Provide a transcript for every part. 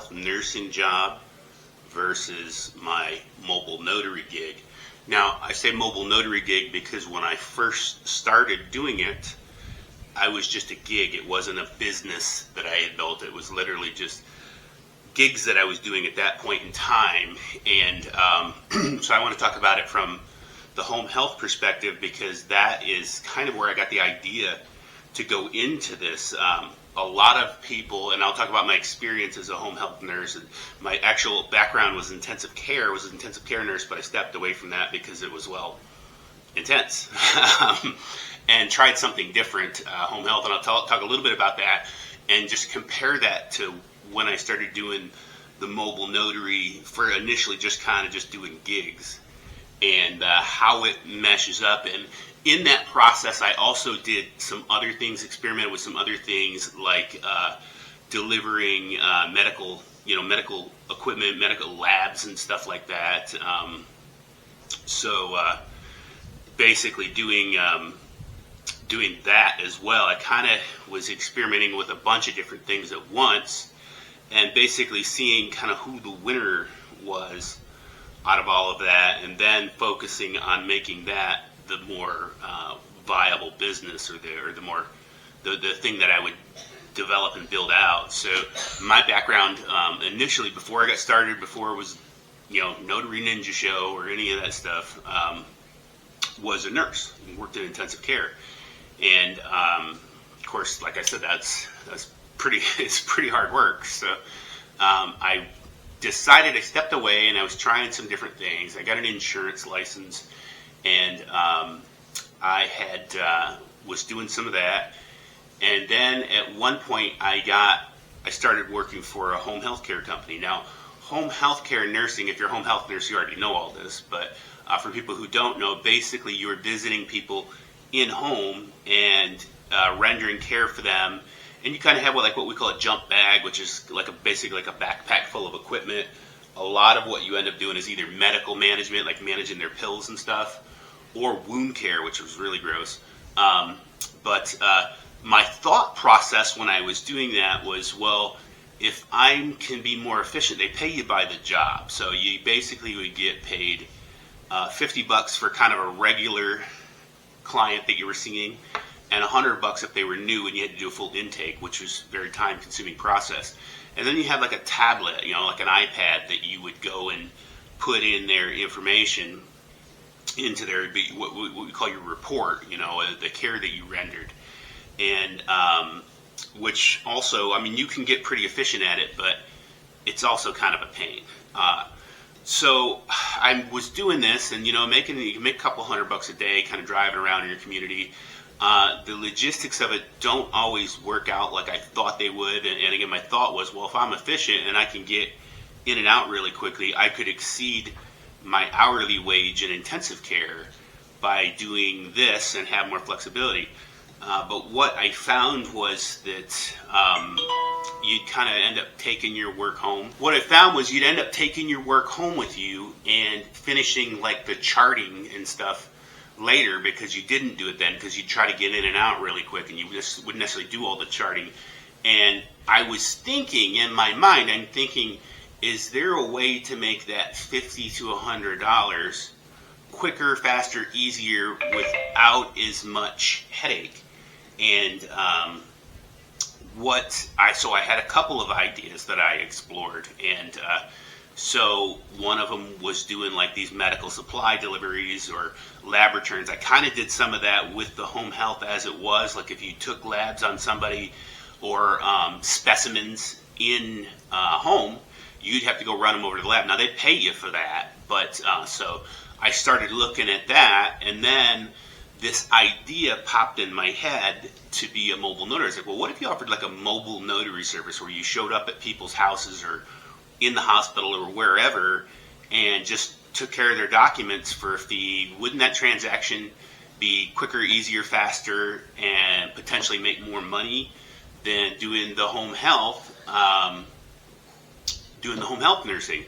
health nursing job versus my mobile notary gig. Now, I say mobile notary gig because when I first started doing it, I was just a gig. It wasn't a business that I had built. It was literally just gigs that I was doing at that point in time. And so I want to talk about it from the home health perspective, because that is kind of where I got the idea to go into this. A lot of people, and I'll talk about my experience as a home health nurse, and my actual background was intensive care. I was an intensive care nurse, but I stepped away from that because it was, well, intense. And tried something different, home health, and I'll talk a little bit about that and just compare that to when I started doing the mobile notary for initially just kind of just doing gigs, and how it meshes up. And in that process, I also did some other things, experimented with some other things like delivering medical equipment, medical labs and stuff like that. Basically doing that as well. I kind of was experimenting with a bunch of different things at once, and basically seeing kind of who the winner was out of all of that, and then focusing on making that the more viable business, or the thing that I would develop and build out. So my background initially, before I got started, before it was Notary Ninja Show or any of that stuff, was a nurse and worked in intensive care. And of course, like I said, that's it's pretty hard work. So I decided, I stepped away, and I was trying some different things. I got an insurance license, and I was doing some of that. And then at one point, I started working for a home health care company. Now, home health care nursing, if you're a home health nurse, you already know all this, but for people who don't know, basically you're visiting people in home and rendering care for them, and you kind of have what we call a jump bag, which is basically like a backpack full of equipment. A lot of what you end up doing is either medical management, like managing their pills and stuff, or wound care, which was really gross. But my thought process when I was doing that was, well, if I can be more efficient, they pay you by the job, so you basically would get paid $50 for kind of a regular client that you were seeing, and $100 if they were new and you had to do a full intake, which was a very time-consuming process. And then you have like a tablet, like an iPad, that you would go and put in their information into their what we call your report, the care that you rendered, and which also, you can get pretty efficient at it, but it's also kind of a pain. So I was doing this, and you can make a couple $100 a day, kind of driving around in your community. The logistics of it don't always work out like I thought they would. And again, my thought was, well, if I'm efficient and I can get in and out really quickly, I could exceed my hourly wage in intensive care by doing this and have more flexibility. But what I found was that you'd kind of end up taking your work home. What I found was you'd end up taking your work home with you and finishing like the charting and stuff later, because you didn't do it then, because you try to get in and out really quick, and you just wouldn't necessarily do all the charting. And I was thinking, in my mind, I'm thinking, is there a way to make that $50 to $100 quicker, faster, easier, without as much headache? And so I had a couple of ideas that I explored, and so one of them was doing like these medical supply deliveries or lab returns. I kind of did some of that with the home health as it was. Like if you took labs on somebody or specimens in home, you'd have to go run them over to the lab. Now they pay you for that, but so I started looking at that, and then this idea popped in my head to be a mobile notary. I was like, well, what if you offered like a mobile notary service where you showed up at people's houses or in the hospital or wherever and just took care of their documents for a fee? Wouldn't that transaction be quicker, easier, faster, and potentially make more money than doing the home health nursing?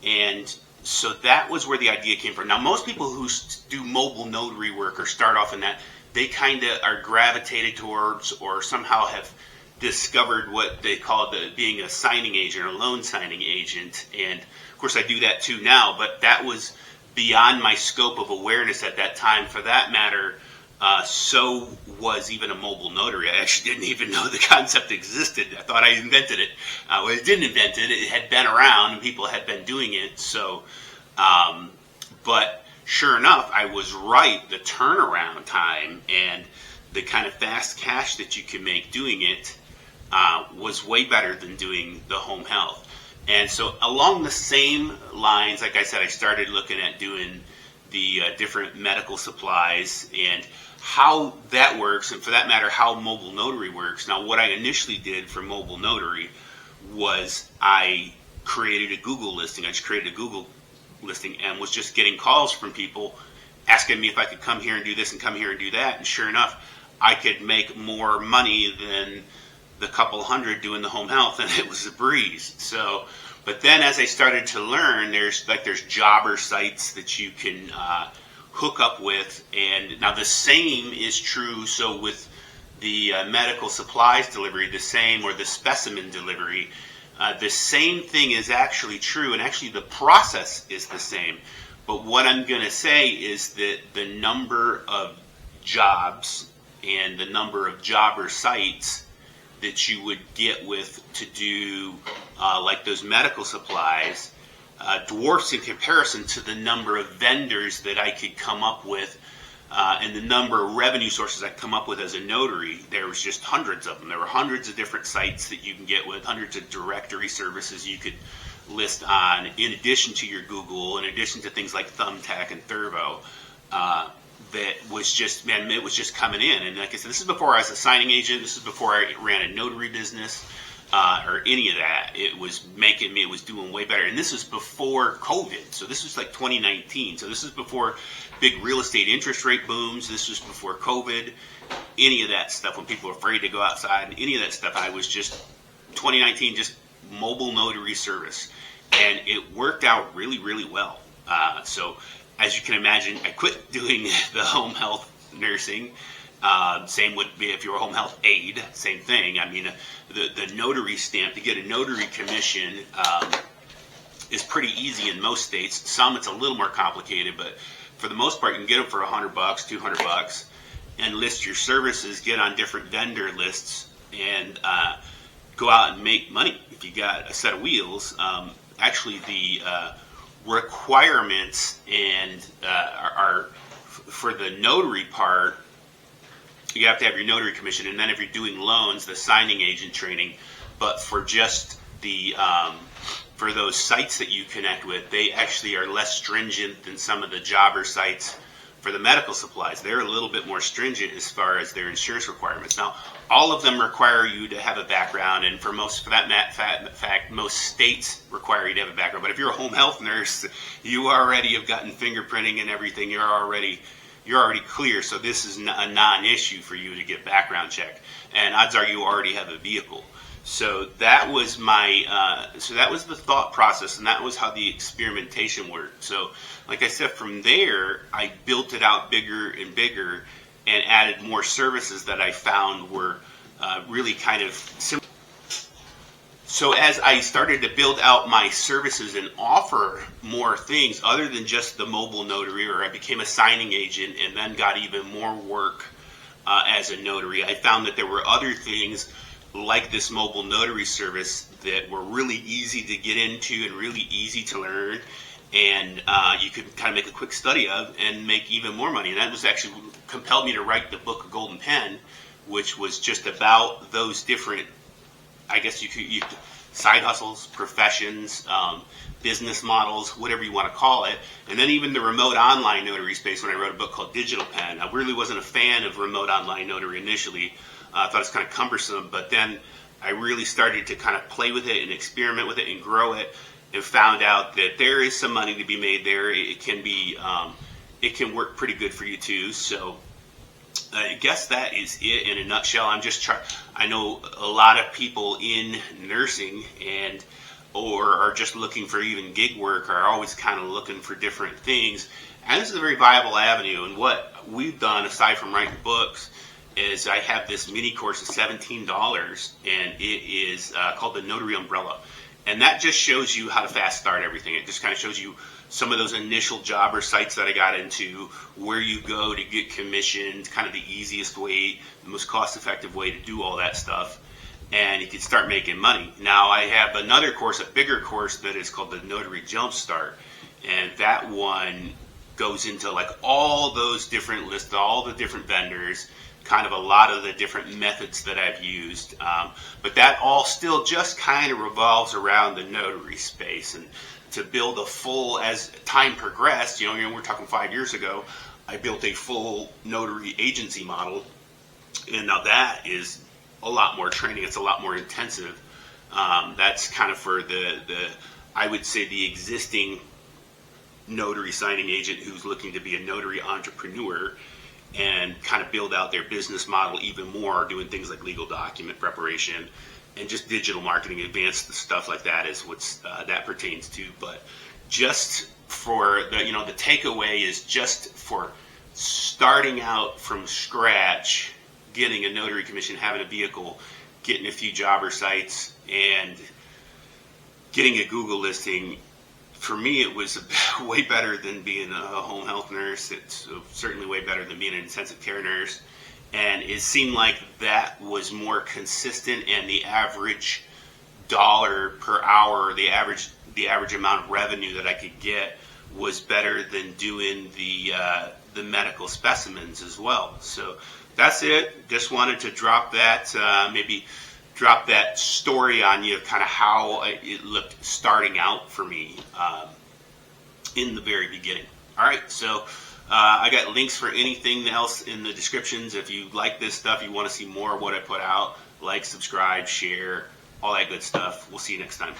And so that was where the idea came from. Now, most people who do mobile notary work or start off in that, they kind of are gravitated towards or somehow have discovered what they called being a signing agent or loan signing agent. And of course I do that too now, but that was beyond my scope of awareness at that time. For that matter, so was even a mobile notary. I actually didn't even know the concept existed. I thought I invented it. Well, I didn't invent it. It had been around and people had been doing it. So, but sure enough, I was right. The turnaround time and the kind of fast cash that you can make doing it was way better than doing the home health. And so along the same lines, like I said, I started looking at doing the different medical supplies and how that works, and for that matter, how mobile notary works. Now, what I initially did for mobile notary was I created a Google listing. I just created a Google listing and was just getting calls from people asking me if I could come here and do this and come here and do that. And sure enough, I could make more money than the couple hundred doing the home health, and it was a breeze. So, but then as I started to learn, there's jobber sites that you can hook up with, and now the same is true. So with the medical supplies delivery, the same, or the specimen delivery, the same thing is actually true, and actually the process is the same. But what I'm going to say is that the number of jobs and the number of jobber sites that you would get with to do like those medical supplies dwarfs in comparison to the number of vendors that I could come up with and the number of revenue sources I come up with as a notary. There was just hundreds of them. There were hundreds of different sites that you can get with, hundreds of directory services you could list on, in addition to your Google, in addition to things like Thumbtack and Thurvo. That was just, man, it was just coming in. And like I said, this is before I was a signing agent. This is before I ran a notary business or any of that. It was making me, it was doing way better. And this was before COVID. So this was like 2019. So this is before big real estate interest rate booms. This was before COVID, any of that stuff, when people were afraid to go outside and any of that stuff. I was just, 2019, just mobile notary service. And it worked out really, really well. So as you can imagine, I quit doing the home health nursing. Same would be if you're a home health aide, same thing. I mean, the notary stamp, to get a notary commission is pretty easy in most states. Some it's a little more complicated, but for the most part, you can get them for $100, $200, and list your services, get on different vendor lists, and go out and make money if you got a set of wheels. Actually, the requirements and are for the notary part, you have to have your notary commission, and then if you're doing loans, the signing agent training. But for just the for those sites that you connect with, they actually are less stringent than some of the jobber sites for the medical supplies. They're a little bit more stringent as far as their insurance requirements. Now, all of them require you to have a background, and for that fact, most states require you to have a background. But if you're a home health nurse, you already have gotten fingerprinting and everything. You're already clear. So this is a non-issue for you to get background check, and odds are you already have a vehicle. So that was that was the thought process, and that was how the experimentation worked. So, like I said, from there, I built it out bigger and bigger and added more services that I found were really kind of simple. So as I started to build out my services and offer more things other than just the mobile notary, or I became a signing agent and then got even more work as a notary, I found that there were other things like this mobile notary service that were really easy to get into and really easy to learn, and you could kind of make a quick study of and make even more money. And that was actually compelled me to write the book, A Golden Pen, which was just about those different, I guess you could side hustles, professions, business models, whatever you want to call it. And then even the remote online notary space, when I wrote a book called Digital Pen. I really wasn't a fan of remote online notary initially. I thought it was kind of cumbersome, but then I really started to kind of play with it and experiment with it and grow it, and found out that there is some money to be made there. It can be, it can work pretty good for you too. So I guess that is it in a nutshell. I know a lot of people in nursing or are just looking for even gig work, are always kind of looking for different things. And this is a very viable avenue. And what we've done, aside from writing books, is I have this mini course of $17, and it is called the Notary Umbrella. And that just shows you how to fast start everything. It just kind of shows you some of those initial jobber sites that I got into, where you go to get commissioned, kind of the easiest way, the most cost-effective way to do all that stuff, and you can start making money. Now I have another course, a bigger course, that is called the Notary Jumpstart, and that one goes into like all those different lists, all the different vendors, kind of a lot of the different methods that I've used, but that all still just kind of revolves around the notary space. And to build a full, as time progressed, we're talking 5 years ago, I built a full notary agency model, and now that is a lot more training. It's a lot more intensive. That's kind of for the I would say the existing notary signing agent who's looking to be a notary entrepreneur and kind of build out their business model even more, doing things like legal document preparation and just digital marketing, advanced stuff like that is what's that pertains to. But just for the takeaway is just for starting out from scratch, getting a notary commission, having a vehicle, getting a few jobber sites, and getting a Google listing. For me, it was way better than being a home health nurse. It's certainly way better than being an intensive care nurse. And it seemed like that was more consistent, and the average dollar per hour, the average amount of revenue that I could get was better than doing the medical specimens as well. So that's it. Just wanted to drop that, maybe drop that story on you of kind of how it looked starting out for me in the very beginning. All right, so I got links for anything else in the descriptions. If you like this stuff, you want to see more of what I put out, like, subscribe, share, all that good stuff. We'll see you next time.